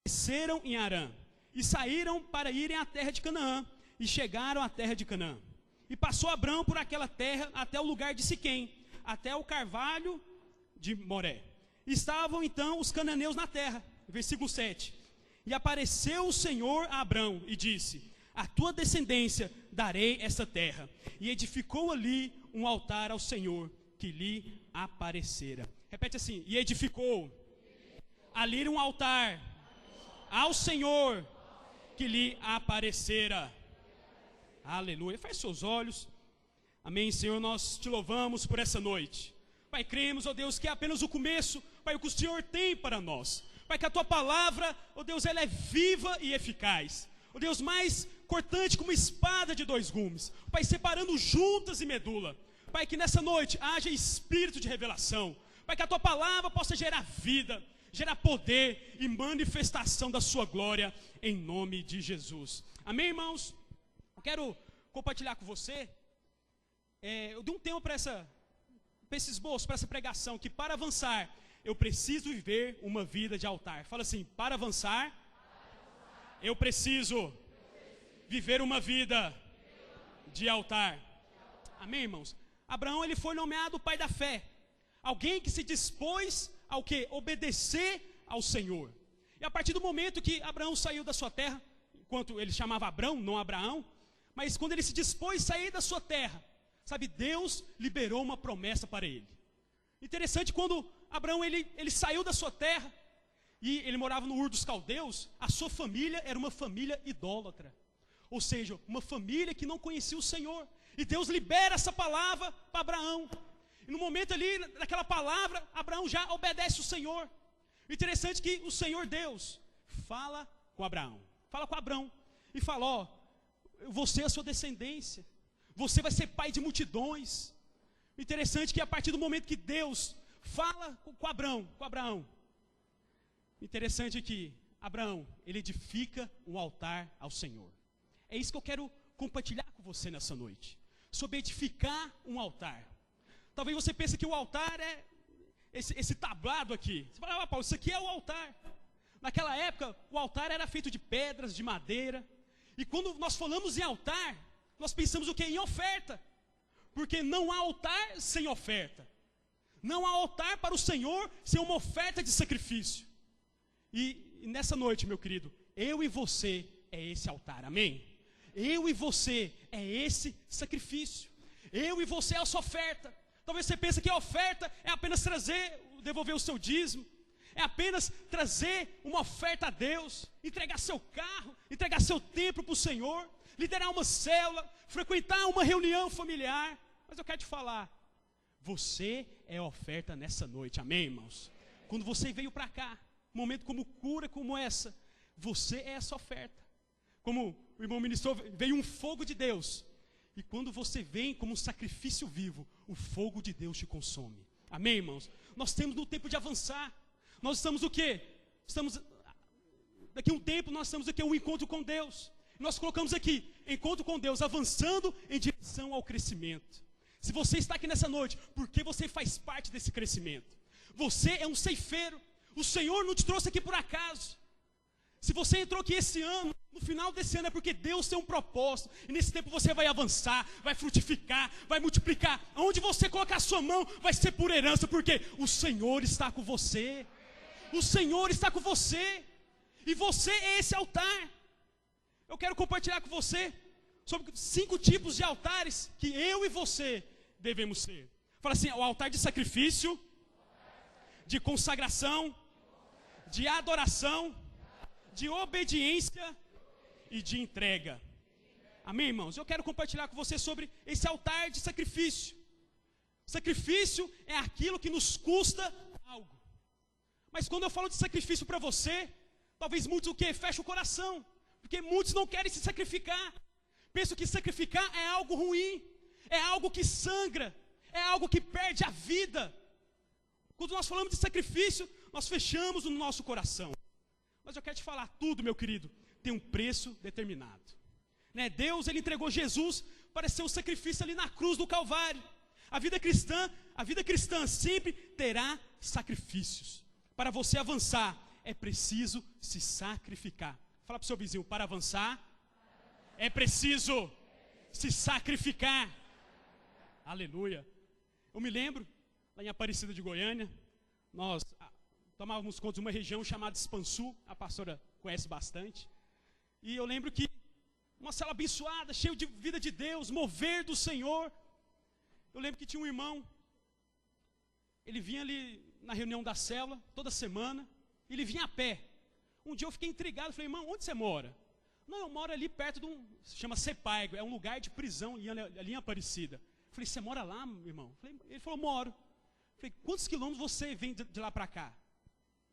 desceram em Harã, e saíram para irem à terra de Canaã, e chegaram à terra de Canaã. E passou Abrão por aquela terra até o lugar de Siquém, até o carvalho de Moré. Estavam então os cananeus na terra. Versículo 7. E apareceu o Senhor a Abrão e disse: a tua descendência darei esta terra. E edificou ali um altar ao Senhor que lhe aparecera. Repete assim: e edificou ali um altar ao Senhor que lhe aparecera. Aleluia. Feche seus olhos. Amém, Senhor, nós te louvamos por essa noite. Pai, cremos, ó Deus, que é apenas o começo, Pai, o que o Senhor tem para nós. Pai, que a tua palavra, ó Deus, ela é viva e eficaz. Ó Deus, mais cortante como espada de dois gumes. Pai, separando juntas e medula. Pai, que nessa noite haja espírito de revelação. Pai, que a tua palavra possa gerar vida, gerar poder e manifestação da sua glória, em nome de Jesus. Amém, irmãos? Eu quero compartilhar com você, eu dei um tema para esse esboço, para essa pregação, que para avançar, eu preciso viver uma vida de altar. Fala assim: para avançar, eu preciso viver uma vida de altar. Amém, irmãos? Abraão, ele foi nomeado pai da fé. Alguém que se dispôs ao quê? Obedecer ao Senhor. E a partir do momento que Abraão saiu da sua terra, enquanto ele chamava Abrão, não Abraão, mas quando ele se dispôs a sair da sua terra, sabe, Deus liberou uma promessa para ele. Interessante, quando Abraão ele saiu da sua terra, e ele morava no Ur dos Caldeus, a sua família era uma família idólatra. Ou seja, uma família que não conhecia o Senhor. E Deus libera essa palavra para Abraão. E no momento ali, naquela palavra, Abraão já obedece o Senhor. Interessante que o Senhor Deus fala com Abraão. Fala com Abraão e fala: ó, você é a sua descendência. Você vai ser pai de multidões. Interessante que a partir do momento que Deus fala com Abraão, interessante que Abraão, ele edifica um altar ao Senhor. É isso que eu quero compartilhar com você nessa noite. Sobre edificar um altar. Talvez você pense que o altar é esse tablado aqui. Você fala: ah, Paulo, isso aqui é o altar. Naquela época, o altar era feito de pedras, de madeira. E quando nós falamos em altar, nós pensamos o quê? Em oferta. Porque não há altar sem oferta. Não há altar para o Senhor sem uma oferta de sacrifício. E nessa noite, meu querido, eu e você é esse altar, amém? Eu e você é esse sacrifício. Eu e você é a sua oferta. Talvez você pense que a oferta é apenas devolver o seu dízimo. É apenas trazer uma oferta a Deus, entregar seu carro, entregar seu tempo para o Senhor, liderar uma célula, frequentar uma reunião familiar. Mas eu quero te falar, você é a oferta nessa noite, amém, irmãos? Quando você veio para cá, um momento como cura como essa, você é essa oferta. Como o irmão ministrou, veio um fogo de Deus. E quando você vem como um sacrifício vivo, o fogo de Deus te consome. Amém, irmãos? Nós temos no tempo de avançar. Nós estamos o quê? Daqui a um tempo nós estamos aqui, um encontro com Deus. Nós colocamos aqui, encontro com Deus, avançando em direção ao crescimento. Se você está aqui nessa noite, porque você faz parte desse crescimento. Você é um ceifeiro. O Senhor não te trouxe aqui por acaso. Se você entrou aqui esse ano, no final desse ano é porque Deus tem um propósito. E nesse tempo você vai avançar, vai frutificar, vai multiplicar. Onde você colocar a sua mão vai ser por herança, porque o Senhor está com você. O Senhor está com você. E você é esse altar. Eu quero compartilhar com você sobre 5 tipos de altares que eu e você devemos ser. Fala assim: o altar de sacrifício, de consagração, de adoração, de obediência e de entrega. Amém, irmãos? Eu quero compartilhar com você sobre esse altar de sacrifício. Sacrifício é aquilo que nos custa algo. Mas quando eu falo de sacrifício para você, talvez muitos o quê? Fecham o coração. Porque muitos não querem se sacrificar. Pensam que sacrificar é algo ruim, é algo que sangra, é algo que perde a vida. Quando nós falamos de sacrifício, nós fechamos no nosso coração. Mas eu quero te falar, tudo, meu querido, tem um preço determinado. Né? Deus, ele entregou Jesus para ser um sacrifício ali na cruz do Calvário. A vida cristã sempre terá sacrifícios. Para você avançar, é preciso se sacrificar. Fala para o seu vizinho, para avançar, é preciso se sacrificar. Aleluia. Eu me lembro, lá em Aparecida de Goiânia, nós tomávamos conta de uma região chamada Expansu, a pastora conhece bastante. E eu lembro que uma cela abençoada, cheia de vida de Deus, mover do Senhor. Eu lembro que tinha um irmão, ele vinha ali na reunião da célula, toda semana, ele vinha a pé. Um dia eu fiquei intrigado, falei, irmão, onde você mora? Não, eu moro ali perto de se chama Sepaigo, é um lugar de prisão ali em Aparecida. Eu falei, você mora lá, irmão? Ele falou, moro. Eu falei, quantos quilômetros você vem de lá para cá?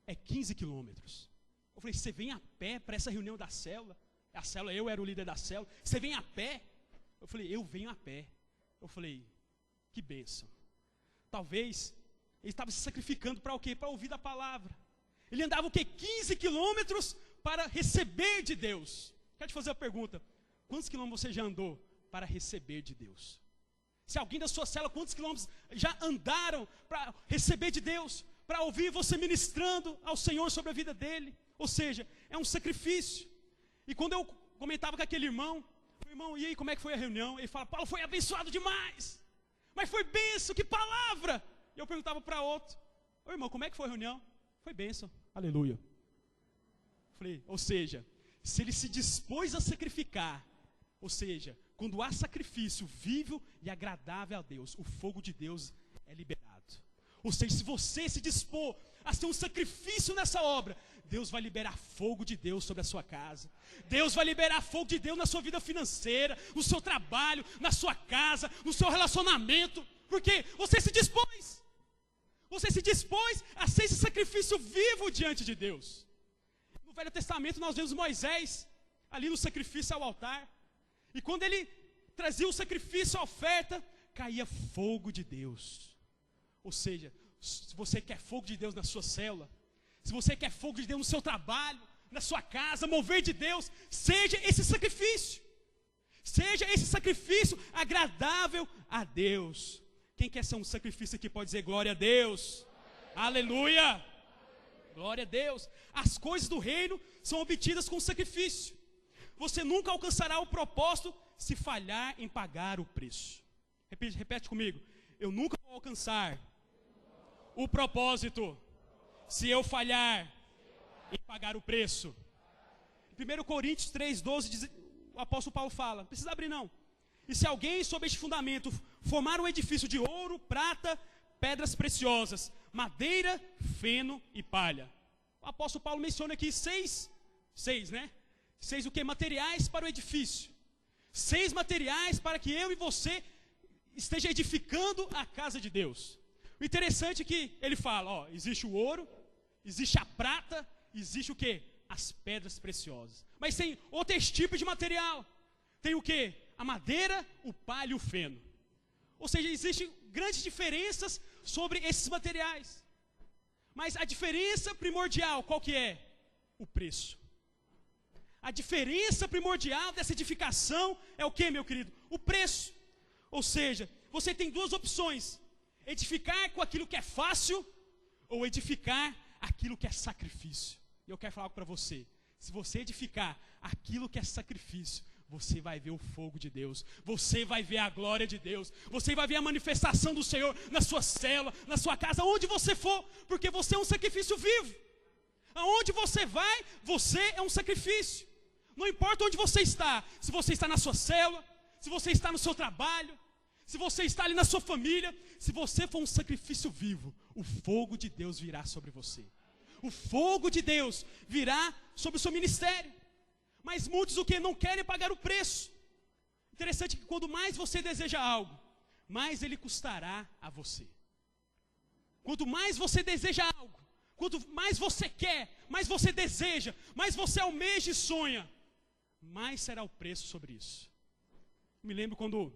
É 15 quilômetros. Eu falei, você vem a pé para essa reunião da célula? A célula, eu era o líder da célula. Você vem a pé? Eu falei, eu venho a pé. Eu falei, que bênção. Talvez ele estava se sacrificando para o quê? Para ouvir a palavra. Ele andava o quê? 15 quilômetros para receber de Deus. Quero te fazer a pergunta, quantos quilômetros você já andou para receber de Deus? Se alguém da sua célula, quantos quilômetros já andaram para receber de Deus? Para ouvir você ministrando ao Senhor sobre a vida dele? Ou seja, é um sacrifício. E quando eu comentava com aquele irmão, irmão, e aí, como é que foi a reunião? Ele fala, Paulo, foi abençoado demais. Mas foi bênção, que palavra! E eu perguntava para outro, ô irmão, como é que foi a reunião? Foi bênção, aleluia. Falei, ou seja, se ele se dispôs a sacrificar, ou seja, quando há sacrifício vivo e agradável a Deus, o fogo de Deus é liberado. Ou seja, se você se dispor a ser um sacrifício nessa obra, Deus vai liberar fogo de Deus sobre a sua casa. Deus vai liberar fogo de Deus na sua vida financeira, no seu trabalho, na sua casa, no seu relacionamento. Porque você se dispôs. Você se dispôs a ser esse sacrifício vivo diante de Deus. No Velho Testamento nós vemos Moisés ali no sacrifício ao altar. E quando ele trazia o sacrifício, a oferta, caía fogo de Deus. Ou seja, se você quer fogo de Deus na sua célula, se você quer fogo de Deus no seu trabalho, na sua casa, mover de Deus, seja esse sacrifício. Seja esse sacrifício agradável a Deus. Quem quer ser um sacrifício aqui pode dizer glória a Deus. Aleluia. Glória a Deus. As coisas do reino são obtidas com sacrifício. Você nunca alcançará o propósito se falhar em pagar o preço. Repete comigo. Eu nunca vou alcançar o propósito se eu falhar em pagar o preço. Em 1 Coríntios 3,12, o apóstolo Paulo fala, não precisa abrir não. E se alguém sob este fundamento formar um edifício de ouro, prata, pedras preciosas, madeira, feno e palha. O apóstolo Paulo menciona aqui seis, né? 6 o que? Materiais para o edifício. 6 materiais para que eu e você esteja edificando a casa de Deus. O interessante é que ele fala, ó, existe o ouro, existe a prata, existe o que? As pedras preciosas. Mas tem outros tipos de material. Tem o que? A madeira, o palha e o feno. Ou seja, existem grandes diferenças sobre esses materiais. Mas a diferença primordial, qual que é? O preço. A diferença primordial dessa edificação é o que, meu querido? O preço. Ou seja, você tem duas opções. Edificar com aquilo que é fácil ou edificar aquilo que é sacrifício. E eu quero falar algo para você. Se você edificar aquilo que é sacrifício, você vai ver o fogo de Deus, você vai ver a glória de Deus, você vai ver a manifestação do Senhor na sua célula, na sua casa, onde você for, porque você é um sacrifício vivo. Aonde você vai, você é um sacrifício. Não importa onde você está, se você está na sua célula, se você está no seu trabalho, se você está ali na sua família, se você for um sacrifício vivo, o fogo de Deus virá sobre você. O fogo de Deus virá sobre o seu ministério. Mas muitos o que? Não querem pagar o preço. Interessante que quando mais você deseja algo, mais ele custará a você. Quanto mais você deseja algo, quanto mais você quer, mais você deseja, mais você almeja e sonha, mais será o preço sobre isso. Me lembro quando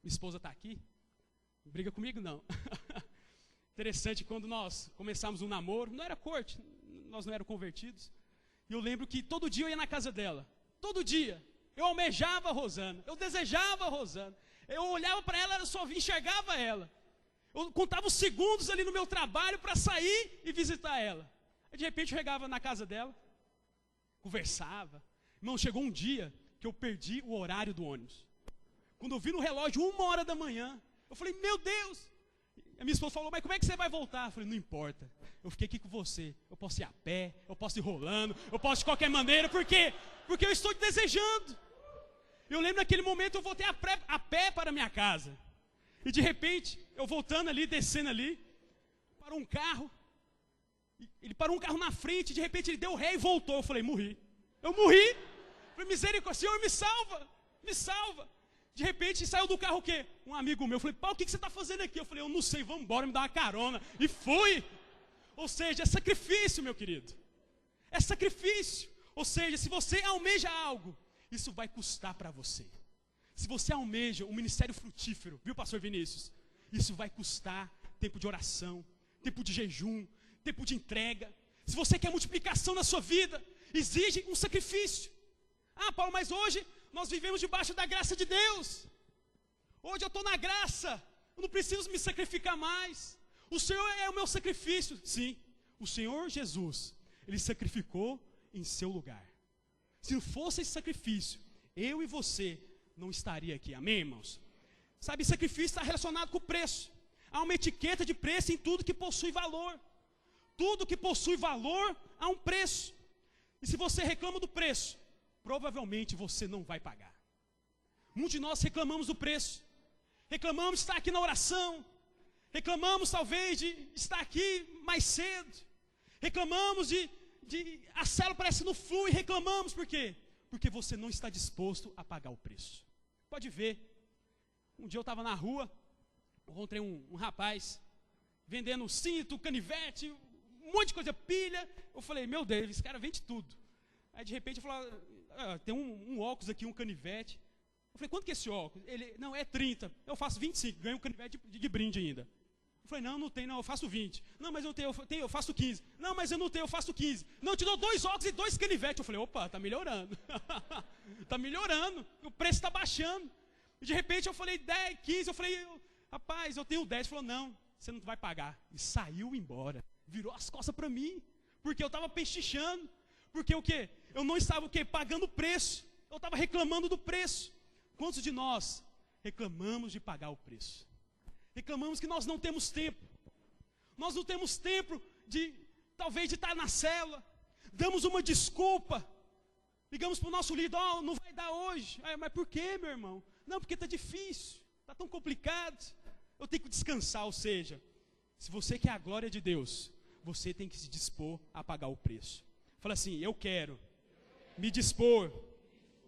minha esposa está aqui, não briga comigo não. Interessante, quando nós começamos um namoro, não era corte, nós não éramos convertidos. E eu lembro que todo dia eu ia na casa dela, todo dia. Eu almejava a Rosana, eu desejava a Rosana. Eu olhava para ela, eu só enxergava ela. Eu contava os segundos ali no meu trabalho para sair e visitar ela. Aí, de repente eu chegava na casa dela, conversava. Irmão, chegou um dia que eu perdi o horário do ônibus. Quando eu vi no relógio 1h da manhã, eu falei, meu Deus. A minha esposa falou, mas como é que você vai voltar? Eu falei, não importa, eu fiquei aqui com você. Eu posso ir a pé, eu posso ir rolando, eu posso de qualquer maneira. Por quê? Porque eu estou te desejando. Eu lembro naquele momento, eu voltei a pé para a minha casa. E de repente, eu voltando ali, descendo ali, parou um carro. Ele parou um carro na frente, de repente ele deu ré e voltou. Eu falei, morri. Eu morri. Eu falei, misericórdia, Senhor, me salva, me salva. De repente saiu do carro o quê? Um amigo meu. Eu falei, Paulo, o que você está fazendo aqui? Eu falei, eu não sei, vamos embora, me dá uma carona. E fui. Ou seja, é sacrifício, meu querido. É sacrifício. Ou seja, se você almeja algo, isso vai custar para você. Se você almeja um ministério frutífero, viu, pastor Vinícius? Isso vai custar tempo de oração, tempo de jejum, tempo de entrega. Se você quer multiplicação na sua vida, exige um sacrifício. Ah, Paulo, mas hoje nós vivemos debaixo da graça de Deus. Hoje eu estou na graça, eu não preciso me sacrificar mais. O Senhor é o meu sacrifício. Sim, o Senhor Jesus, Ele sacrificou em seu lugar. Se não fosse esse sacrifício, eu e você não estaria aqui, amém, irmãos? Sabe, sacrifício está relacionado com o preço. Há uma etiqueta de preço em tudo que possui valor. Tudo que possui valor, há um preço. E se você reclama do preço, provavelmente você não vai pagar. Muitos de nós reclamamos do preço. Reclamamos de estar aqui na oração. Reclamamos talvez de estar aqui mais cedo. Reclamamos de a célula parece que não flui. Reclamamos por quê? Porque você não está disposto a pagar o preço. Pode ver. Um dia eu estava na rua, encontrei um rapaz vendendo cinto, canivete, um monte de coisa, pilha. Eu falei, meu Deus, esse cara vende tudo. Aí de repente eu falei, tem um óculos aqui, um canivete. Eu falei, quanto que é esse óculos? Ele, não, é 30. Eu faço 25, ganho um canivete de brinde ainda. Eu falei, não tem, não, eu faço 20. Não, mas eu tenho, eu faço 15. Não, mas eu não tenho, eu faço 15. Não, eu te dou 2 óculos e 2 canivetes. Eu falei, opa, tá melhorando. Tá melhorando, o preço está baixando. E de repente eu falei 10, 15, eu falei, rapaz, eu tenho 10. Ele falou, não, você não vai pagar. E saiu embora, virou as costas para mim, porque eu estava pechinchando. Porque o quê? Eu não estava o quê? Pagando o preço. Eu estava reclamando do preço. Quantos de nós reclamamos de pagar o preço? Reclamamos que nós não temos tempo. Nós não temos tempo de, talvez, de estar na célula. Damos uma desculpa. Ligamos para o nosso líder, não vai dar hoje. Mas por quê, meu irmão? Não, porque está difícil, está tão complicado. Eu tenho que descansar, ou seja, se você quer a glória de Deus, você tem que se dispor a pagar o preço. Fala assim, eu quero me dispor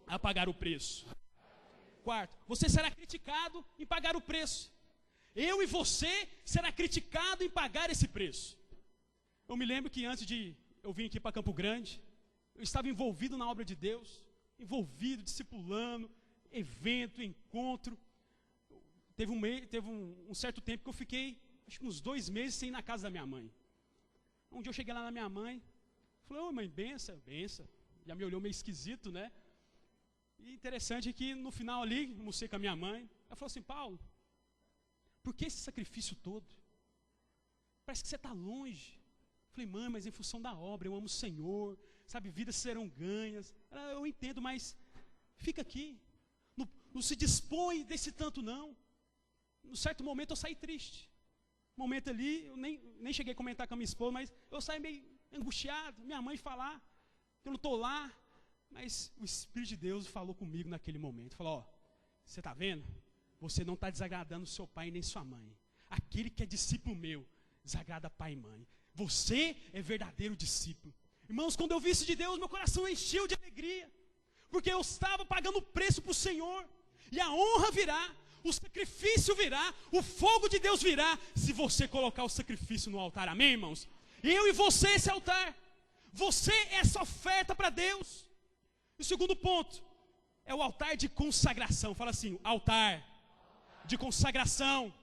a pagar o preço. Quarto, você será criticado em pagar o preço. Eu e você será criticado em pagar esse preço. Eu me lembro que antes de eu vir aqui para Campo Grande, eu estava envolvido na obra de Deus, envolvido, discipulando, evento, encontro. Teve um certo tempo que eu fiquei, acho que uns 2 meses sem ir na casa da minha mãe. Um dia eu cheguei lá na minha mãe, falei, ô mãe, benção. Já me olhou meio esquisito, né? E interessante é que no final ali, almocei com a minha mãe, ela falou assim, Paulo, por que esse sacrifício todo? Parece que você está longe. Falei, mãe, mas em função da obra, eu amo o Senhor, sabe, vidas serão ganhas. Eu entendo, mas fica aqui. Não se dispõe desse tanto não. Num certo momento eu saí triste. Um momento ali, eu nem cheguei a comentar com a minha esposa, mas eu saí meio angustiado. Minha mãe falar, eu não estou lá. Mas o Espírito de Deus falou comigo naquele momento. Falou, você está vendo? Você não está desagradando seu pai nem sua mãe. Aquele que é discípulo meu, desagrada pai e mãe. Você é verdadeiro discípulo. Irmãos, quando eu vi isso de Deus, meu coração encheu de alegria. Porque eu estava pagando preço para o Senhor. E a honra virá, o sacrifício virá, o fogo de Deus virá, se você colocar o sacrifício no altar. Amém, irmãos? Eu e você esse altar. Você é essa oferta para Deus. E o segundo ponto é o altar de consagração. Fala assim, altar de consagração.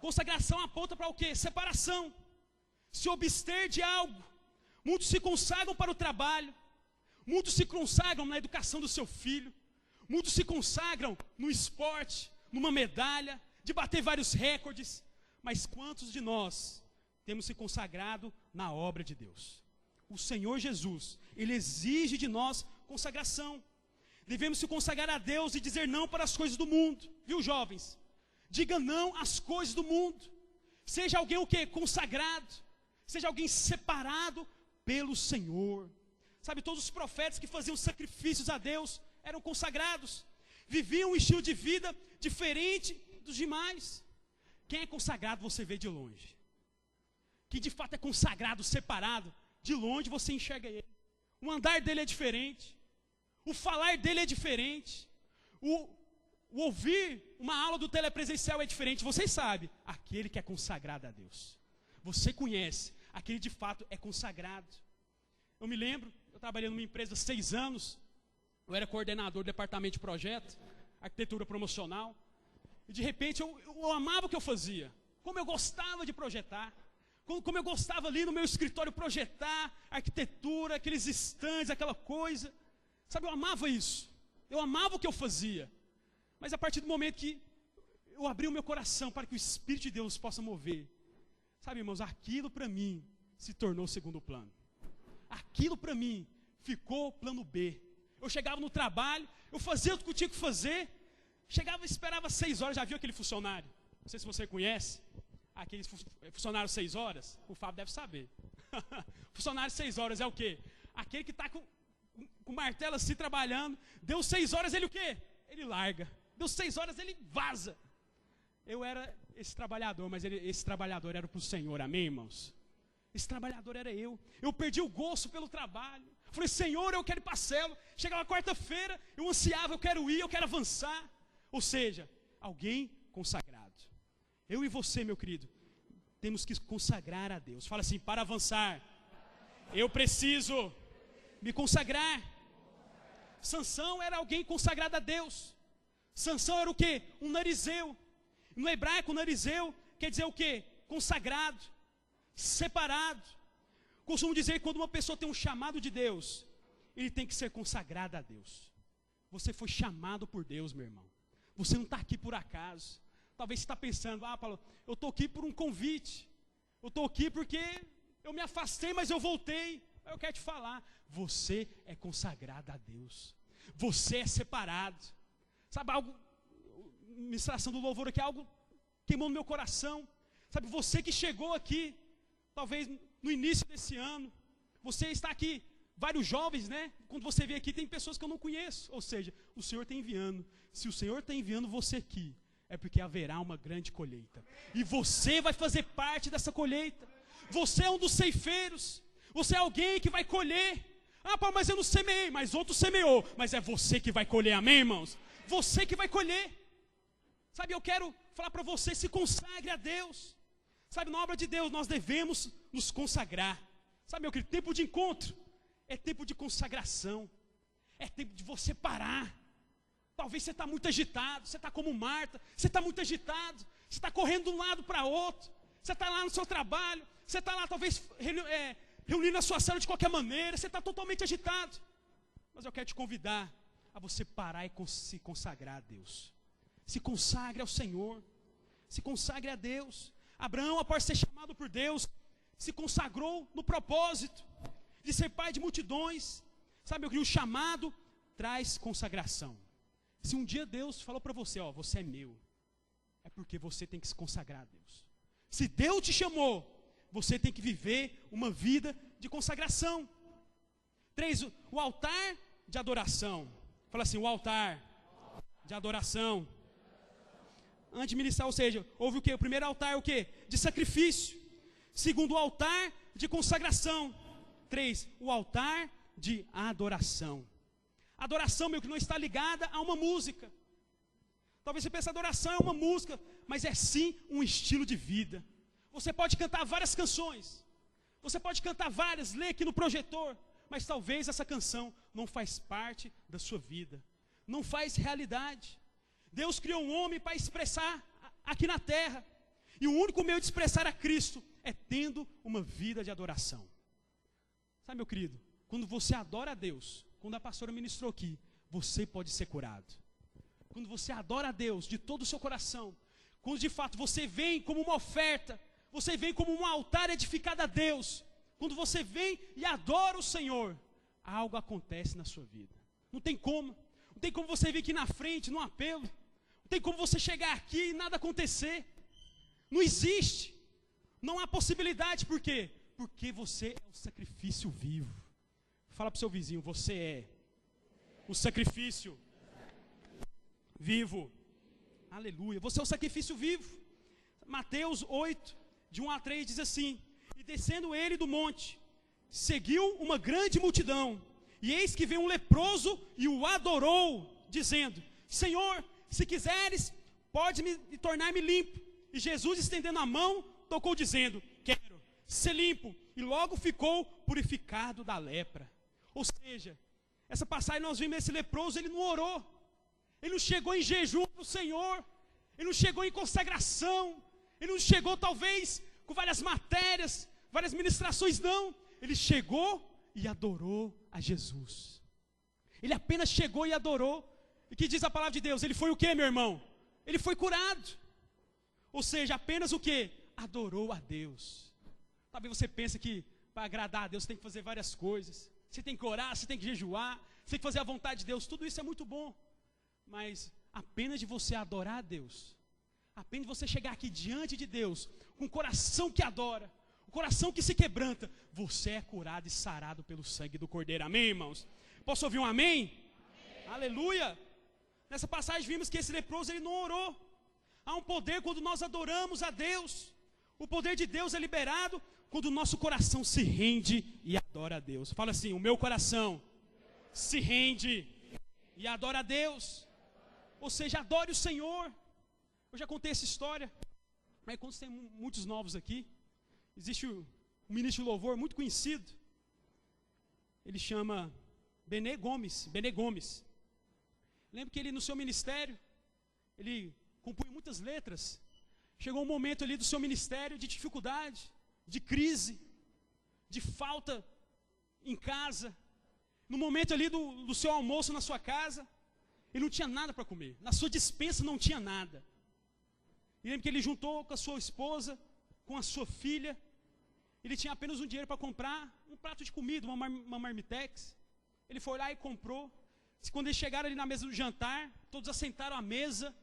Consagração aponta para o quê? Separação. Se abster de algo. Muitos se consagram para o trabalho. Muitos se consagram na educação do seu filho. Muitos se consagram no esporte, numa medalha, de bater vários recordes. Mas quantos de nós temos se consagrado na obra de Deus. O Senhor Jesus, Ele exige de nós consagração. Devemos se consagrar a Deus e dizer não para as coisas do mundo. Viu, jovens? Diga não às coisas do mundo. Seja alguém o quê? Consagrado. Seja alguém separado pelo Senhor. Sabe, todos os profetas que faziam sacrifícios a Deus eram consagrados. Viviam um estilo de vida diferente dos demais. Quem é consagrado você vê de longe. Quem de fato é consagrado, separado, de longe você enxerga ele. O andar dele é diferente. O falar dele é diferente. O ouvir uma aula do telepresencial é diferente. Vocês sabem, aquele que é consagrado a Deus. Você conhece, aquele de fato é consagrado. Eu me lembro, eu trabalhei numa empresa há 6 anos. Eu era coordenador do departamento de projeto, arquitetura promocional. E de repente eu amava o que eu fazia. Como eu gostava de projetar. Como eu gostava ali no meu escritório projetar arquitetura, aqueles estandes, aquela coisa. Sabe, eu amava isso. Eu amava o que eu fazia. Mas a partir do momento que eu abri o meu coração para que o Espírito de Deus possa mover. Sabe, irmãos, aquilo para mim se tornou segundo plano. Aquilo para mim ficou plano B. Eu chegava no trabalho, eu fazia o que eu tinha que fazer. Chegava e esperava 6 horas, já viu aquele funcionário? Não sei se você conhece. Aquele funcionário 6 horas, o Fábio deve saber. Funcionário 6 horas é o quê? Aquele que está com o martelo assim trabalhando, deu 6 horas, ele o quê? Ele larga. Deu 6 horas, ele vaza. Eu era esse trabalhador, mas esse trabalhador era para o Senhor, amém, irmãos? Esse trabalhador era eu. Eu perdi o gosto pelo trabalho. Falei, Senhor, eu quero ir para a célula. Chegava quarta-feira, eu ansiava, eu quero ir, eu quero avançar. Ou seja, alguém consagrado. Eu e você, meu querido, temos que consagrar a Deus. Fala assim, para avançar, eu preciso me consagrar. Sansão era alguém consagrado a Deus. Sansão era o quê? Um narizeu. No hebraico, narizeu quer dizer o quê? Consagrado, separado. Costumo dizer que quando uma pessoa tem um chamado de Deus, ele tem que ser consagrado a Deus. Você foi chamado por Deus, meu irmão. Você não está aqui por acaso. Talvez você está pensando, Paulo, eu estou aqui por um convite. Eu estou aqui porque eu me afastei, mas eu voltei. Eu quero te falar, você é consagrado a Deus. Você é separado. Sabe algo, ministração do louvor aqui, algo queimou no meu coração. Sabe, você que chegou aqui, talvez no início desse ano, você está aqui, vários jovens, né? Quando você vem aqui, tem pessoas que eu não conheço. Ou seja, o Senhor está enviando. Se o Senhor está enviando você aqui, é porque haverá uma grande colheita. E você vai fazer parte dessa colheita. Você é um dos ceifeiros. Você é alguém que vai colher. Paulo, mas eu não semeei, mas outro semeou. Mas é você que vai colher, amém, irmãos? Você que vai colher. Sabe, eu quero falar para você, se consagre a Deus. Sabe, na obra de Deus nós devemos nos consagrar. Sabe, meu querido, tempo de encontro é tempo de consagração. É tempo de você parar. Talvez você está muito agitado, você está como Marta, você está muito agitado, você está correndo de um lado para outro, você está lá no seu trabalho, você está lá talvez reunindo a sua célula de qualquer maneira, você está totalmente agitado. Mas eu quero te convidar a você parar e se consagrar a Deus. Se consagre ao Senhor, se consagre a Deus. Abraão, após ser chamado por Deus, se consagrou no propósito de ser pai de multidões. Sabe, o chamado traz consagração. Se um dia Deus falou para você, você é meu, é porque você tem que se consagrar a Deus. Se Deus te chamou, você tem que viver uma vida de consagração. 3, o altar de adoração. Fala assim, o altar de adoração. Antes de ministrar, ou seja, houve o quê? O primeiro altar é o quê? De sacrifício. Segundo, o altar de consagração. 3, o altar de adoração. Adoração, meu, que não está ligada a uma música. Talvez você pense, adoração é uma música, mas é sim um estilo de vida. Você pode cantar várias canções, você pode cantar várias, ler aqui no projetor, mas talvez essa canção não faz parte da sua vida, não faz realidade. Deus criou um homem para expressar aqui na terra, e o único meio de expressar a Cristo é tendo uma vida de adoração. Sabe, meu querido, quando você adora a Deus, quando a pastora ministrou aqui, você pode ser curado. Quando você adora a Deus de todo o seu coração, quando de fato você vem como uma oferta, você vem como um altar edificado a Deus, quando você vem e adora o Senhor, algo acontece na sua vida. Não tem como. Não tem como você vir aqui na frente, num apelo. Não tem como você chegar aqui e nada acontecer. Não existe. Não há possibilidade. Por quê? Porque você é o sacrifício vivo. Fala para o seu vizinho, você é o sacrifício vivo. Aleluia. Você é o sacrifício vivo. Mateus 8, de 1 a 3 diz assim: e descendo ele do monte, seguiu uma grande multidão, e eis que veio um leproso e o adorou, dizendo: Senhor, se quiseres, pode me tornar-me limpo. E Jesus, estendendo a mão, tocou, dizendo: quero ser limpo. E logo ficou purificado da lepra. Ou seja, essa passagem nós vimos esse leproso, ele não orou, ele não chegou em jejum para o Senhor, ele não chegou em consagração, ele não chegou talvez com várias matérias, várias ministrações, não. Ele chegou e adorou a Jesus. Ele apenas chegou e adorou. E que diz a palavra de Deus? Ele foi o quê, meu irmão? Ele foi curado. Ou seja, apenas o quê? Adorou a Deus. Talvez você pense que para agradar a Deus você tem que fazer várias coisas. Você tem que orar, você tem que jejuar, você tem que fazer a vontade de Deus. Tudo isso é muito bom. Mas apenas de você adorar a Deus, apenas de você chegar aqui diante de Deus, com o coração que adora, o coração que se quebranta, você é curado e sarado pelo sangue do Cordeiro. Amém, irmãos? Posso ouvir um amém? Amém. Aleluia. Nessa passagem vimos que esse leproso, ele não orou. Há um poder quando nós adoramos a Deus. O poder de Deus é liberado quando o nosso coração se rende e adora a Deus. Fala assim: o meu coração se rende e adora a Deus. Ou seja, adore o Senhor. Eu já contei essa história, mas quando tem muitos novos aqui, existe um ministro de louvor muito conhecido. Ele chama Benê Gomes. Lembro que ele, no seu ministério, ele compunha muitas letras. Chegou um momento ali do seu ministério de dificuldade, de crise, de falta em casa. No momento ali do seu almoço na sua casa, ele não tinha nada para comer. Na sua despensa não tinha nada. E lembro que ele juntou com a sua esposa, com a sua filha. Ele tinha apenas um dinheiro para comprar um prato de comida, uma marmitex. Ele foi lá e comprou. Quando eles chegaram ali na mesa do jantar, todos assentaram à mesa,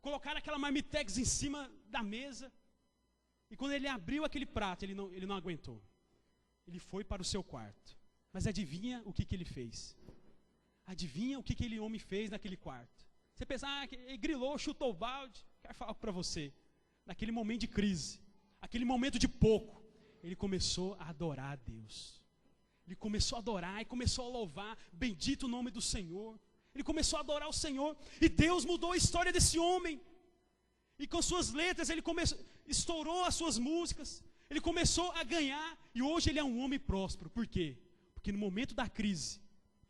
colocaram aquela marmitex em cima da mesa. E quando ele abriu aquele prato, ele não aguentou. Ele foi para o seu quarto. Mas adivinha o que ele fez? Adivinha o que aquele homem fez naquele quarto? Você pensa, ele grilou, chutou o balde. Quero falar para você. Naquele momento de crise, aquele momento de pouco, ele começou a adorar a Deus. Ele começou a adorar e começou a louvar. Bendito o nome do Senhor. Ele começou a adorar o Senhor. E Deus mudou a história desse homem. E com suas letras, ele estourou as suas músicas. Ele começou a ganhar. E hoje ele é um homem próspero. Por quê? Porque no momento da crise,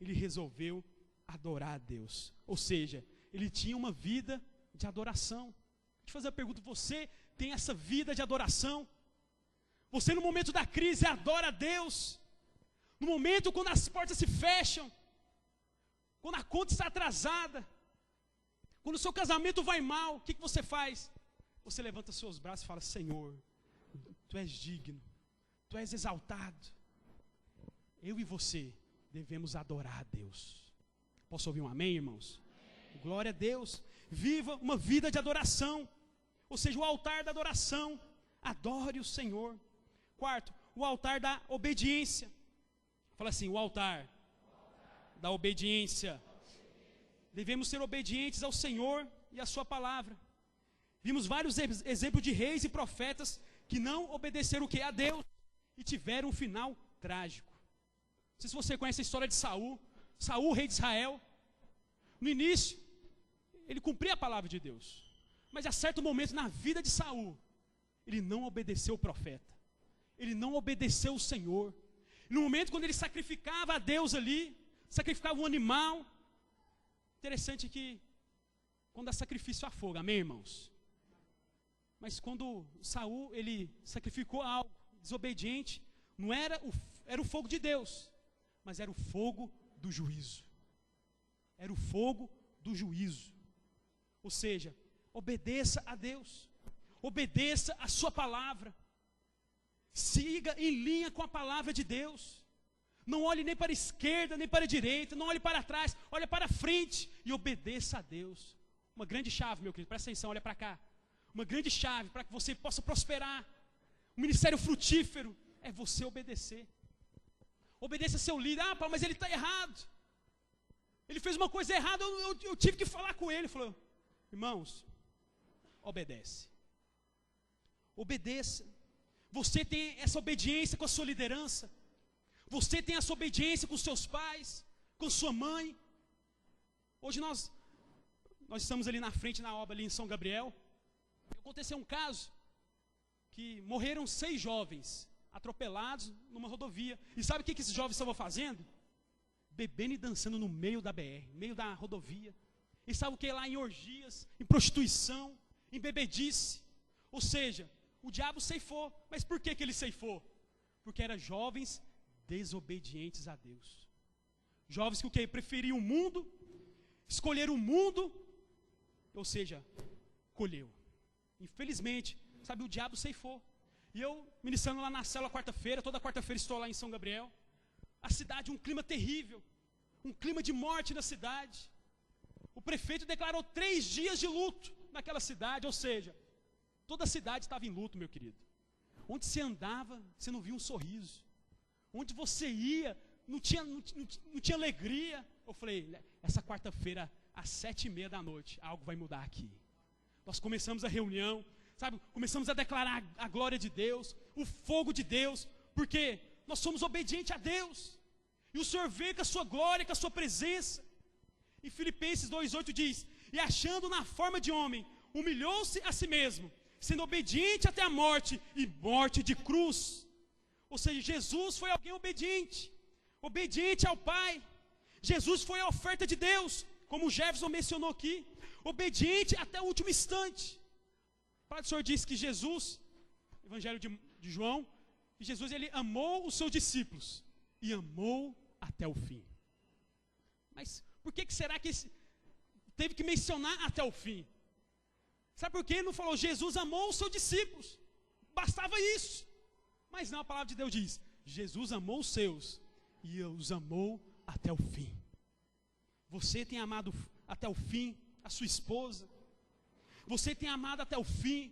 ele resolveu adorar a Deus. Ou seja, ele tinha uma vida de adoração. Deixa eu fazer a pergunta: você tem essa vida de adoração? Você no momento da crise adora a Deus? No momento quando as portas se fecham, quando a conta está atrasada, quando o seu casamento vai mal, o que você faz? Você levanta seus braços e fala: Senhor, Tu és digno, Tu és exaltado. Eu e você devemos adorar a Deus. Posso ouvir um amém, irmãos? Amém. Glória a Deus. Viva uma vida de adoração. Ou seja, o altar da adoração. Adore o Senhor. Quarto, o altar da obediência. Fala assim: o altar da obediência. Devemos ser obedientes ao Senhor e à sua palavra. Vimos vários exemplos de reis e profetas que não obedeceram o que? A Deus. E tiveram um final trágico. Não sei se você conhece a história de Saul. Saul, rei de Israel. No início, ele cumpria a palavra de Deus. Mas a certo momento na vida de Saul, ele não obedeceu o profeta. Ele não obedeceu o Senhor. E no momento quando ele sacrificava a Deus ali, sacrificava um animal. Interessante que quando há sacrifício há fogo, amém, irmãos? Mas quando Saul, ele sacrificou algo desobediente, não era o fogo de Deus, mas era o fogo do juízo. Era o fogo do juízo. Ou seja, obedeça a Deus. Obedeça a sua palavra. Siga em linha com a palavra de Deus. Não olhe nem para a esquerda, nem para a direita, não olhe para trás, olhe para frente e obedeça a Deus. Uma grande chave, meu querido, presta atenção, olha para cá. Uma grande chave para que você possa prosperar, um ministério frutífero, é você obedecer. Obedeça seu líder. Ah, Paulo, mas ele está errado. Ele fez uma coisa errada, eu tive que falar com ele. Ele falou, irmãos, obedece. Obedeça. Você tem essa obediência com a sua liderança. Você tem essa obediência com seus pais, com sua mãe. Hoje nós estamos ali na frente, na obra ali em São Gabriel. Aconteceu um caso que morreram 6 jovens atropelados numa rodovia. E sabe o que esses jovens estavam fazendo? Bebendo e dançando no meio da BR, no meio da rodovia. E sabe o que lá? Em orgias, em prostituição, em bebedice. Ou seja, o diabo ceifou. Mas por que ele ceifou? Porque eram jovens desobedientes a Deus. Jovens que o quê? Preferiam o mundo, escolheram o mundo, ou seja, colheu. Infelizmente, sabe, o diabo ceifou. E eu, ministrando lá na célula quarta-feira, toda quarta-feira estou lá em São Gabriel. A cidade, um clima terrível, um clima de morte na cidade. O prefeito declarou 3 dias de luto naquela cidade, ou seja, toda a cidade estava em luto, meu querido. Onde você andava, você não via um sorriso. Onde você ia, não tinha alegria. Eu falei, essa quarta-feira, às 7h30 da noite, algo vai mudar aqui. Nós começamos a reunião, sabe, começamos a declarar a glória de Deus, o fogo de Deus, porque nós somos obedientes a Deus. E o Senhor veio com a sua glória, com a sua presença. Em Filipenses 2:8 diz, e achando na forma de homem, humilhou-se a si mesmo, sendo obediente até a morte, e morte de cruz. Ou seja, Jesus foi alguém obediente, obediente ao Pai. Jesus foi a oferta de Deus, como o Jefferson mencionou aqui, obediente até o último instante. O Pai do Senhor diz que Jesus, Evangelho de João, que Jesus ele amou os seus discípulos e amou até o fim. Mas por que será que teve que mencionar até o fim? Sabe por que ele não falou Jesus amou os seus discípulos? Bastava isso. Mas não, a palavra de Deus diz, Jesus amou os seus e os amou até o fim. Você tem amado até o fim a sua esposa. Você tem amado até o fim,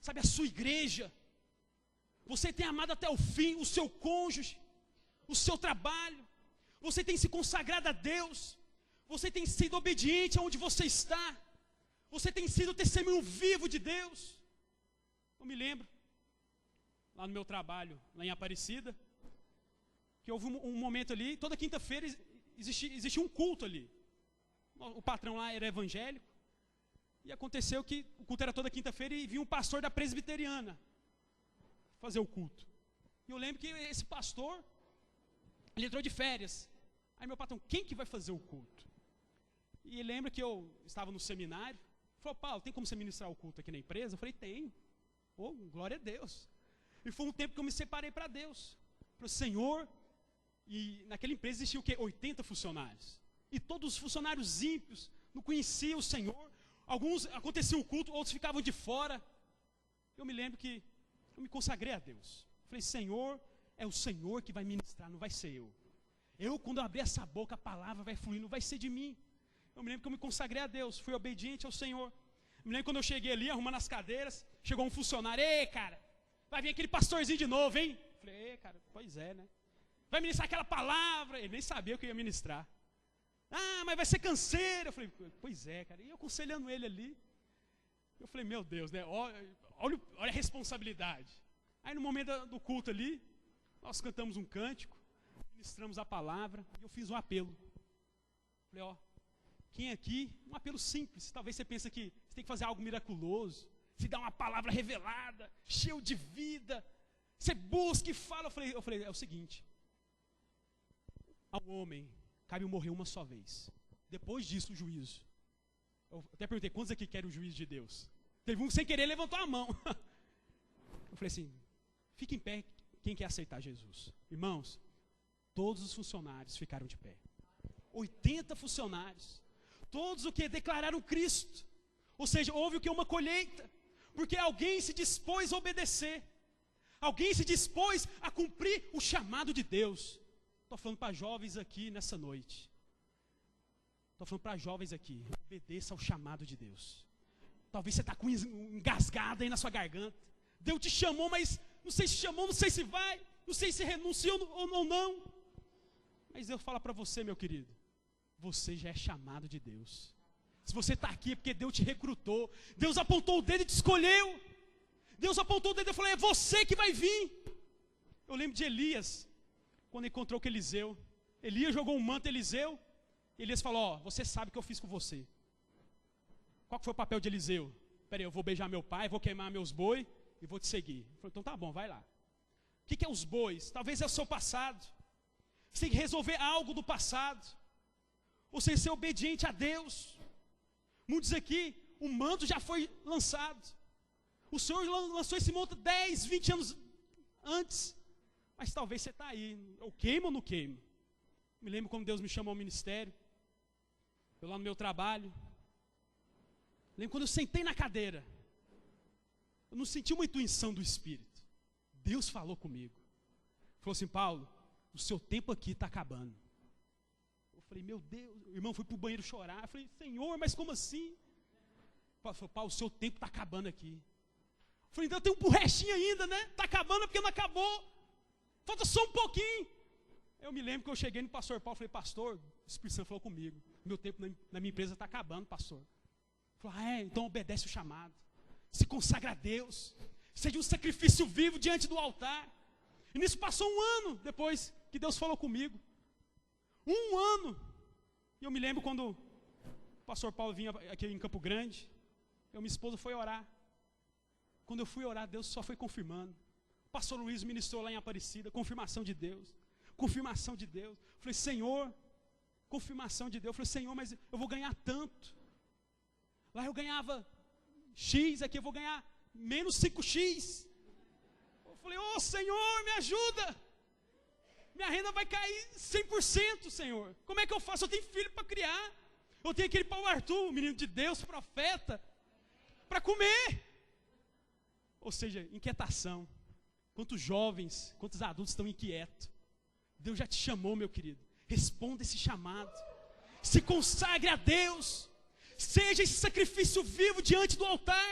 sabe, a sua igreja. Você tem amado até o fim o seu cônjuge, o seu trabalho. Você tem se consagrado a Deus. Você tem sido obediente aonde você está. Você tem sido testemunho vivo de Deus. Eu me lembro, lá no meu trabalho, lá em Aparecida, que houve um momento ali, toda quinta-feira existia um culto ali. O patrão lá era evangélico. E aconteceu que o culto era toda quinta-feira e vinha um pastor da presbiteriana fazer o culto. E eu lembro que esse pastor, ele entrou de férias. Aí meu patrão, quem que vai fazer o culto? E lembra que eu estava no seminário. Falou, Paulo, tem como você ministrar o culto aqui na empresa? Eu falei, tenho. Oh, glória a Deus. E foi um tempo que eu me separei para Deus. Para o Senhor. E naquela empresa existia o quê? 80 funcionários. E todos os funcionários ímpios não conheciam o Senhor. Alguns acontecia o culto, outros ficavam de fora. Eu me lembro que eu me consagrei a Deus. Falei, Senhor, é o Senhor que vai ministrar, não vai ser eu. Eu, quando eu abrir essa boca, a palavra vai fluir, não vai ser de mim. Eu me lembro que eu me consagrei a Deus, fui obediente ao Senhor. Eu me lembro quando eu cheguei ali, arrumando as cadeiras, chegou um funcionário, ei, cara, vai vir aquele pastorzinho de novo, hein? Eu falei, ei, cara, pois é, né? Vai ministrar aquela palavra. Ele nem sabia o que eu ia ministrar. Ah, mas vai ser canseiro. Eu falei, pois é, cara. E eu aconselhando ele ali. Eu falei, meu Deus, né? Olha a responsabilidade. Aí no momento do culto ali, nós cantamos um cântico, ministramos a palavra, e eu fiz um apelo. Falei, quem aqui, um apelo simples, talvez você pense que você tem que fazer algo miraculoso, se dá uma palavra revelada, cheio de vida, você busca e fala. Eu falei, é o seguinte, ao homem cabe morrer uma só vez, depois disso o juízo. Eu até perguntei, quantos aqui querem o juízo de Deus? Teve um que sem querer levantou a mão. Eu falei assim, fique em pé quem quer aceitar Jesus. Irmãos, todos os funcionários ficaram de pé. 80 funcionários, todos o que declararam Cristo. Ou seja, houve o que? Uma colheita, porque alguém se dispôs a obedecer. Alguém se dispôs a cumprir o chamado de Deus. Estou falando para jovens aqui nessa noite. Estou falando para jovens aqui. Obedeça ao chamado de Deus. Talvez você está com engasgado aí na sua garganta. Deus te chamou, mas não sei se chamou, não sei se vai, não sei se renunciou ou não. Mas Deus fala para você, meu querido, você já é chamado de Deus. Se você está aqui é porque Deus te recrutou. Deus apontou o dedo e te escolheu. Deus apontou o dedo e falou, é você que vai vir. Eu lembro de Elias, quando encontrou com Eliseu. Elias jogou um manto a Eliseu. Elias falou, ó, você sabe o que eu fiz com você. Qual que foi o papel de Eliseu? Peraí, eu vou beijar meu pai, vou queimar meus bois e vou te seguir. Ele falou, então tá bom, vai lá. O que é os bois? Talvez é o seu passado. Você tem que resolver algo do passado. Ou seja, ser obediente a Deus. Muitos aqui, o manto já foi lançado. O Senhor lançou esse manto 10, 20 anos antes. Mas talvez você está aí, eu queimo ou não queimo? Me lembro quando Deus me chamou ao ministério. Eu lá no meu trabalho. Lembro quando eu sentei na cadeira. Eu não senti uma intuição do Espírito. Deus falou comigo. Falou assim, Paulo, o seu tempo aqui está acabando. Eu falei, meu Deus, o irmão foi para o banheiro chorar. Eu falei, Senhor, mas como assim? Falei, Paulo, o seu tempo está acabando aqui. Eu falei, então tem um restinho ainda, né? Está acabando porque não acabou. Falta só um pouquinho. Eu me lembro que eu cheguei no pastor Paulo e falei, pastor, o Espírito Santo falou comigo. Meu tempo na minha empresa está acabando, pastor. Ele falou, então obedece o chamado. Se consagra a Deus. Seja um sacrifício vivo diante do altar. E nisso passou um ano depois que Deus falou comigo. Um ano. E eu me lembro quando o pastor Paulo vinha aqui em Campo Grande. Minha esposa foi orar. Quando eu fui orar, Deus só foi confirmando. O pastor Luiz ministrou lá em Aparecida. Confirmação de Deus. Confirmação de Deus. Eu falei, Senhor, confirmação de Deus. Eu falei, Senhor, mas eu vou ganhar tanto. Lá eu ganhava X, aqui eu vou ganhar menos 5X. Eu falei, Senhor, me ajuda. Minha renda vai cair 100%, Senhor. Como é que eu faço? Eu tenho filho para criar. Eu tenho aquele Paulo Arthur, menino de Deus, profeta, para comer. Ou seja, inquietação. Quantos jovens, quantos adultos estão inquietos. Deus já te chamou, meu querido. Responda esse chamado. Se consagre a Deus. Seja esse sacrifício vivo diante do altar.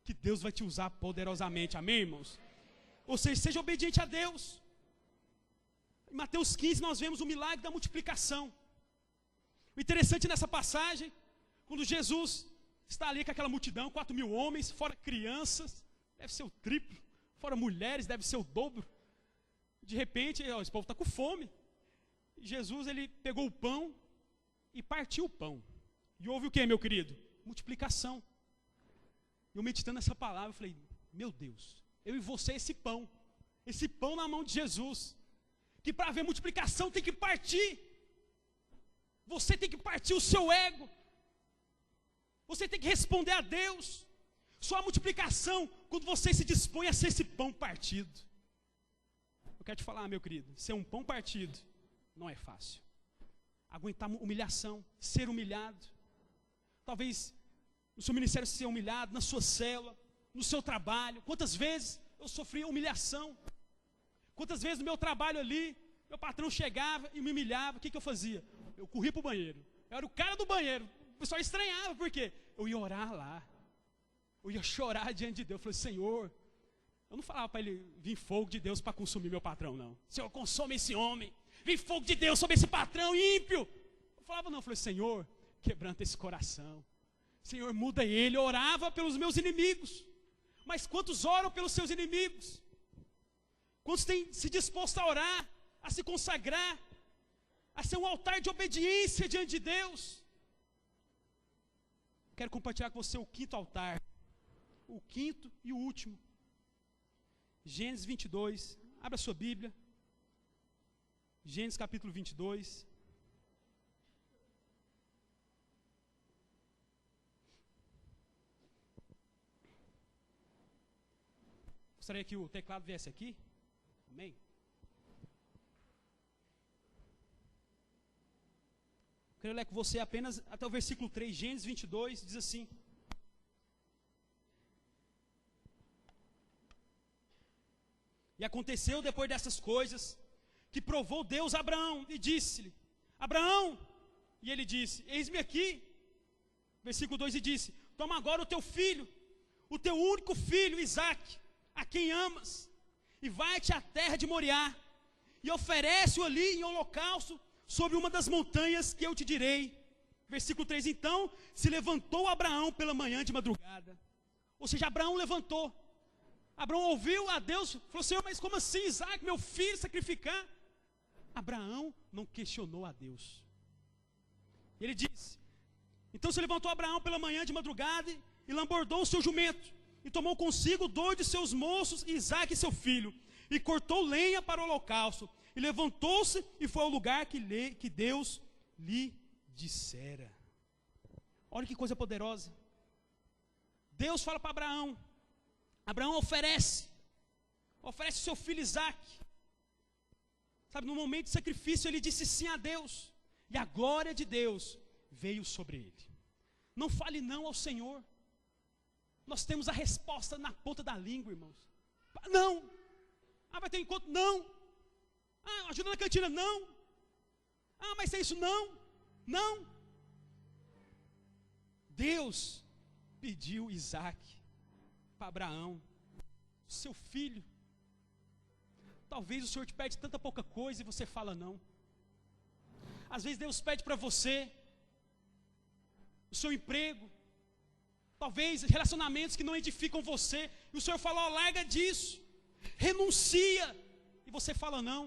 Que Deus vai te usar poderosamente. Amém, irmãos? Ou seja, seja obediente a Deus. Em Mateus 15 nós vemos o milagre da multiplicação. O interessante nessa passagem, quando Jesus está ali com aquela multidão, 4.000 homens, fora crianças, deve ser o triplo, fora mulheres, deve ser o dobro. De repente, esse povo está com fome. E Jesus, ele pegou o pão e partiu o pão. E houve o que, meu querido? Multiplicação. Eu meditando nessa palavra, eu falei, meu Deus, eu e você esse pão na mão de Jesus, que para haver multiplicação tem que partir. Você tem que partir o seu ego. Você tem que responder a Deus. Só a multiplicação quando você se dispõe a ser esse pão partido. Eu quero te falar, meu querido, ser um pão partido não é fácil. Aguentar humilhação, ser humilhado. Talvez no seu ministério ser humilhado, na sua célula, no seu trabalho. Quantas vezes eu sofri humilhação? Quantas vezes no meu trabalho ali, meu patrão chegava e me humilhava, o que eu fazia? Eu corria para o banheiro. Eu era o cara do banheiro. O pessoal estranhava, por quê? Eu ia orar lá. Eu ia chorar diante de Deus. Eu falei, Senhor, eu não falava para ele vir fogo de Deus para consumir meu patrão, não. Senhor, consome esse homem. Vem fogo de Deus sobre esse patrão ímpio. Eu falava não, eu falei, Senhor, quebranta esse coração. Senhor, muda ele. Eu orava pelos meus inimigos. Mas quantos oram pelos seus inimigos? Quantos têm se disposto a orar, a se consagrar, a ser um altar de obediência diante de Deus? Quero compartilhar com você o quinto altar. O quinto e o último. Gênesis 22. Abra sua Bíblia. Gênesis capítulo 22. Gostaria que o teclado viesse aqui. Amém? Quero ler com você apenas até o versículo 3, Gênesis 22, diz assim. aconteceu depois dessas coisas, que provou Deus a Abraão e disse-lhe: Abraão, e ele disse: eis-me aqui. Versículo 2, e disse: toma agora o teu filho, o teu único filho, Isaque, a quem amas, e vai-te à terra de Moriá, e oferece-o ali em holocausto, sobre uma das montanhas que eu te direi. Versículo 3, então se levantou Abraão pela manhã de madrugada. Ou seja, Abraão levantou. Abraão ouviu a Deus, falou: Senhor, mas como assim, Isaque, meu filho, sacrificar? Abraão não questionou a Deus. Ele disse: então se levantou Abraão pela manhã de madrugada, e lambordou o seu jumento, e tomou consigo 2 de seus moços, Isaque seu filho, e cortou lenha para o holocausto, e levantou-se e foi ao lugar que Deus lhe dissera. Olha que coisa poderosa. Deus fala para Abraão. Abraão oferece o seu filho Isaque. Sabe, no momento de sacrifício ele disse sim a Deus, e a glória de Deus veio sobre ele. Não fale não ao Senhor. Nós temos a resposta na ponta da língua, irmãos. Não. Vai ter encontro? Não. Ajuda na cantina? Não. Mas é isso? Não. Não. Deus pediu Isaque para Abraão, seu filho. Talvez o Senhor te pede tanta pouca coisa e você fala não. Às vezes Deus pede para você o seu emprego, talvez relacionamentos que não edificam você, e o Senhor fala: larga disso, renuncia, e você fala não.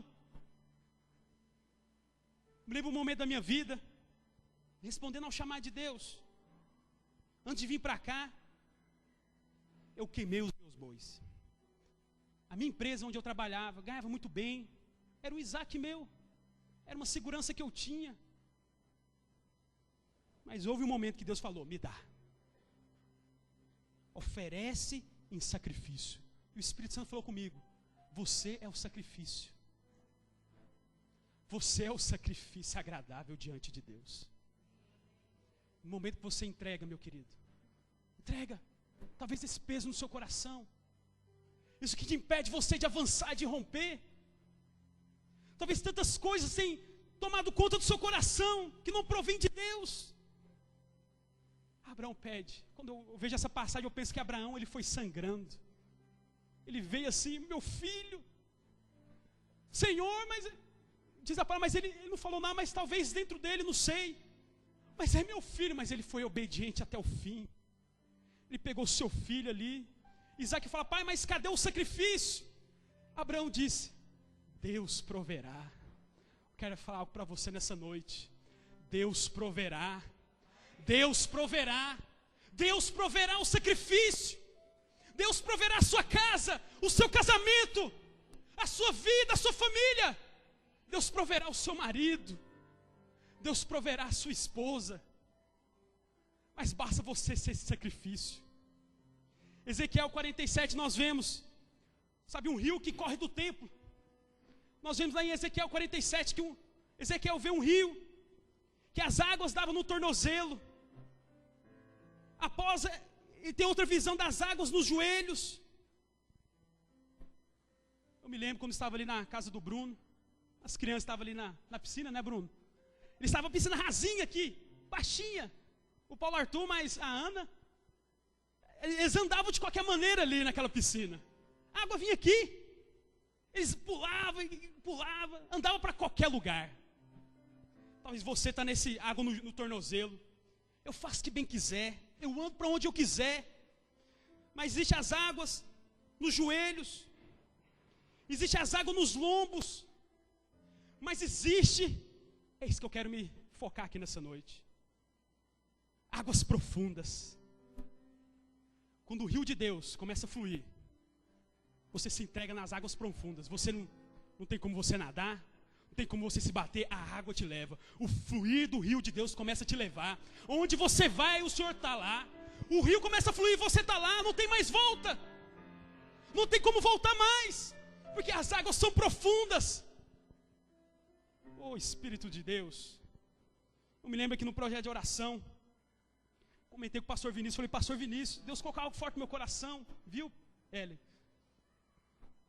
Me lembro um momento da minha vida, respondendo ao chamado de Deus. Antes de vir para cá, eu queimei os meus bois. A minha empresa onde eu trabalhava, ganhava muito bem, era um Isaque meu, era uma segurança que eu tinha. Mas houve um momento que Deus falou: me dá, oferece em sacrifício. E o Espírito Santo falou comigo: você é o sacrifício. Você é o sacrifício agradável diante de Deus. No momento que você entrega, meu querido, entrega, talvez esse peso no seu coração, isso que te impede você de avançar, de romper, talvez tantas coisas tenham tomado conta do seu coração, que não provém de Deus. Abraão pede. Quando eu vejo essa passagem, eu penso que Abraão, ele foi sangrando, ele veio assim: meu filho, Senhor, mas diz a palavra, mas ele não falou nada, mas talvez dentro dele, não sei, mas é meu filho. Mas ele foi obediente até o fim. Ele pegou o seu filho ali. Isaque fala: pai, mas cadê o sacrifício? Abraão disse: Deus proverá. Eu quero falar algo para você nessa noite. Deus proverá. Deus proverá. Deus proverá o sacrifício. Deus proverá a sua casa, o seu casamento, a sua vida, a sua família. Deus proverá o seu marido. Deus proverá a sua esposa. Mas basta você ser esse sacrifício. Ezequiel 47 nós vemos, sabe, um rio que corre do templo. Nós vemos lá em Ezequiel 47 que Ezequiel vê um rio, que as águas davam no tornozelo. Após, e tem outra visão das águas nos joelhos. Eu me lembro quando estava ali na casa do Bruno, as crianças estavam ali na piscina, né, Bruno? Eles estavam na piscina rasinha aqui, baixinha. O Paulo Arthur, mas a Ana, eles andavam de qualquer maneira ali naquela piscina. A água vinha aqui. Eles pulavam, andavam para qualquer lugar. Talvez você está nesse água no tornozelo. Eu faço o que bem quiser, eu ando para onde eu quiser. Mas existe as águas nos joelhos, existe as águas nos lombos, mas existe, é isso que eu quero me focar aqui nessa noite, águas profundas. Quando o rio de Deus começa a fluir, você se entrega nas águas profundas. Você não tem como você nadar, não tem como você se bater, a água te leva. O fluir do rio de Deus começa a te levar. Onde você vai, o Senhor está lá. O rio começa a fluir, você está lá, não tem mais volta. Não tem como voltar mais, porque as águas são profundas. Oh, Espírito de Deus. Eu me lembro aqui no projeto de oração, comentei com o pastor Vinícius, falei: pastor Vinícius, Deus colocou algo forte no meu coração, viu, Hélio?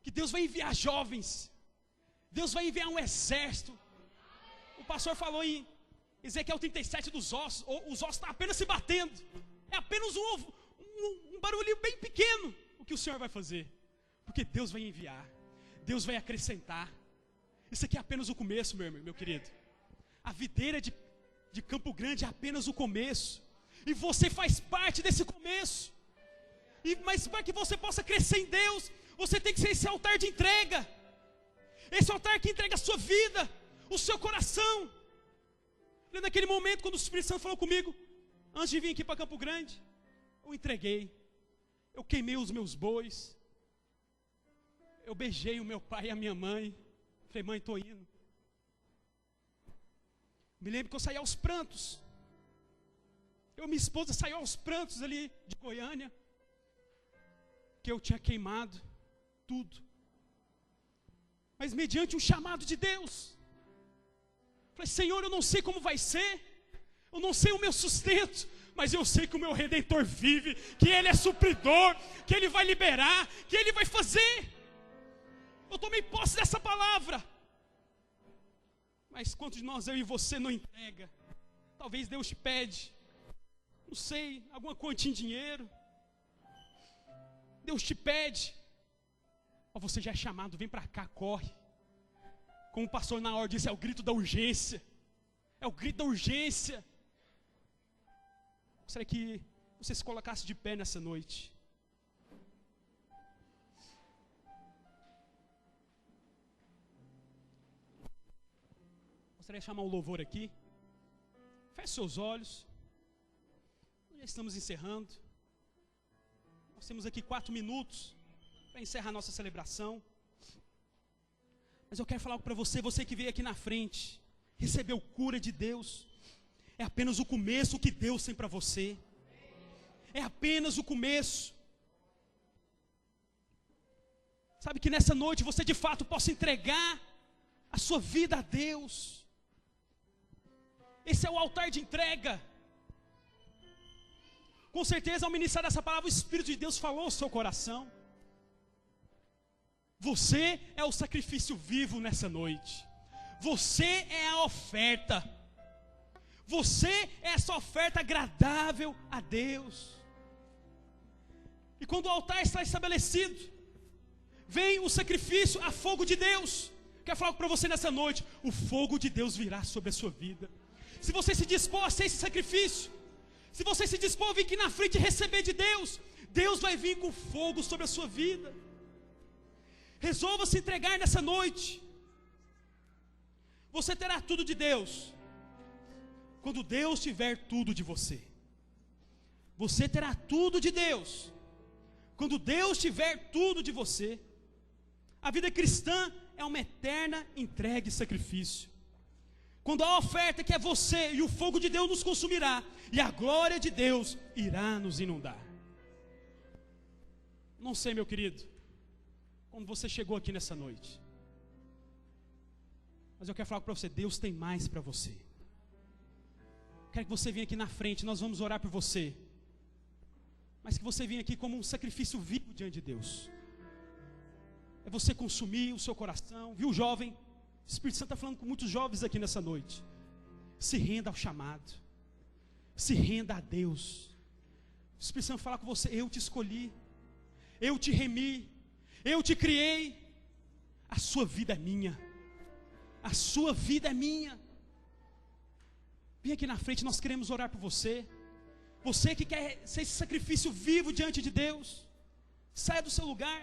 que Deus vai enviar jovens, Deus vai enviar um exército. O pastor falou em Ezequiel 37 dos ossos, os ossos estão apenas se batendo, é apenas um barulho bem pequeno o que o Senhor vai fazer, porque Deus vai enviar, Deus vai acrescentar. Isso aqui é apenas o começo, meu querido. A videira de Campo Grande é apenas o começo, e você faz parte desse começo. Mas para que você possa crescer em Deus, você tem que ser esse altar de entrega, esse altar que entrega a sua vida, o seu coração. Naquele momento, quando o Espírito Santo falou comigo, antes de vir aqui para Campo Grande, eu entreguei, eu queimei os meus bois, eu beijei o meu pai e a minha mãe. Falei, mãe, estou indo. Me lembro que eu saí aos prantos. Eu e minha esposa saiu aos prantos ali de Goiânia, que eu tinha queimado tudo. Mas mediante um chamado de Deus, falei, Senhor, eu não sei como vai ser, eu não sei o meu sustento, mas eu sei que o meu Redentor vive, que Ele é supridor, que Ele vai liberar, que Ele vai fazer. Eu tomei posse dessa palavra. Mas quantos de nós, eu e você, não entrega? Talvez Deus te pede, não sei, alguma quantia em dinheiro. Deus te pede, ó, você já é chamado, vem para cá, corre. Como o pastor na hora disse, é o grito da urgência. É o grito da urgência. Gostaria que você se colocasse de pé nessa noite. Gostaria de chamar o louvor aqui. Feche seus olhos. Já estamos encerrando. Nós temos aqui 4 minutos para encerrar nossa celebração. Mas eu quero falar algo para você, você que veio aqui na frente, recebeu cura de Deus. É apenas o começo que Deus tem para você. É apenas o começo. Sabe que nessa noite você de fato possa entregar a sua vida a Deus. Esse é o altar de entrega. Com certeza, ao ministrar essa palavra, o Espírito de Deus falou ao seu coração. Você é o sacrifício vivo nessa noite. Você é a oferta. Você é essa oferta agradável a Deus. E quando o altar está estabelecido, vem o sacrifício a fogo de Deus. Quero falar para você nessa noite, o fogo de Deus virá sobre a sua vida. Se você se dispor a ser esse sacrifício, se você se dispor a vir aqui na frente e receber de Deus, Deus vai vir com fogo sobre a sua vida. Resolva se entregar nessa noite. Você terá tudo de Deus quando Deus tiver tudo de você. Você terá tudo de Deus quando Deus tiver tudo de você. A vida cristã é uma eterna entrega e sacrifício. Quando a oferta que é você e o fogo de Deus nos consumirá, e a glória de Deus irá nos inundar. Não sei, meu querido, como você chegou aqui nessa noite, mas eu quero falar para você, Deus tem mais para você. Quero que você venha aqui na frente, nós vamos orar por você, mas que você venha aqui como um sacrifício vivo diante de Deus. É você consumir o seu coração, viu, jovem? O Espírito Santo está falando com muitos jovens aqui nessa noite. Se renda ao chamado, se renda a Deus. O Espírito Santo fala com você, eu te escolhi, eu te remi, eu te criei, a sua vida é minha, a sua vida é minha. Vem aqui na frente, nós queremos orar por você. Você que quer ser esse sacrifício vivo diante de Deus, saia do seu lugar,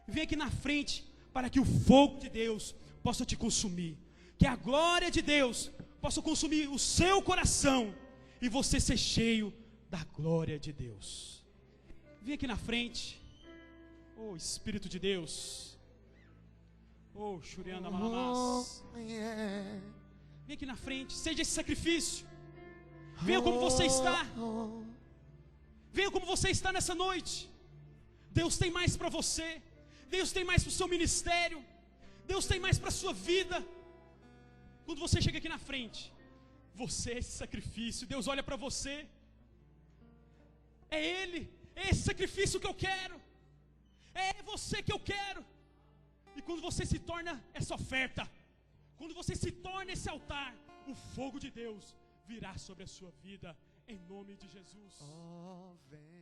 vem aqui na frente, para que o fogo de Deus possa te consumir, que a glória de Deus possa consumir o seu coração, e você ser cheio da glória de Deus. Vem aqui na frente, oh Espírito de Deus, oh Shuriana Malamás, vem aqui na frente, seja esse sacrifício. Venha como você está, venha como você está nessa noite. Deus tem mais para você, Deus tem mais para o seu ministério, Deus tem mais para a sua vida. Quando você chega aqui na frente, você é esse sacrifício. Deus olha para você, é Ele, é esse sacrifício que eu quero, é você que eu quero. E quando você se torna essa oferta, quando você se torna esse altar, o fogo de Deus virá sobre a sua vida, em nome de Jesus. Oh, vem.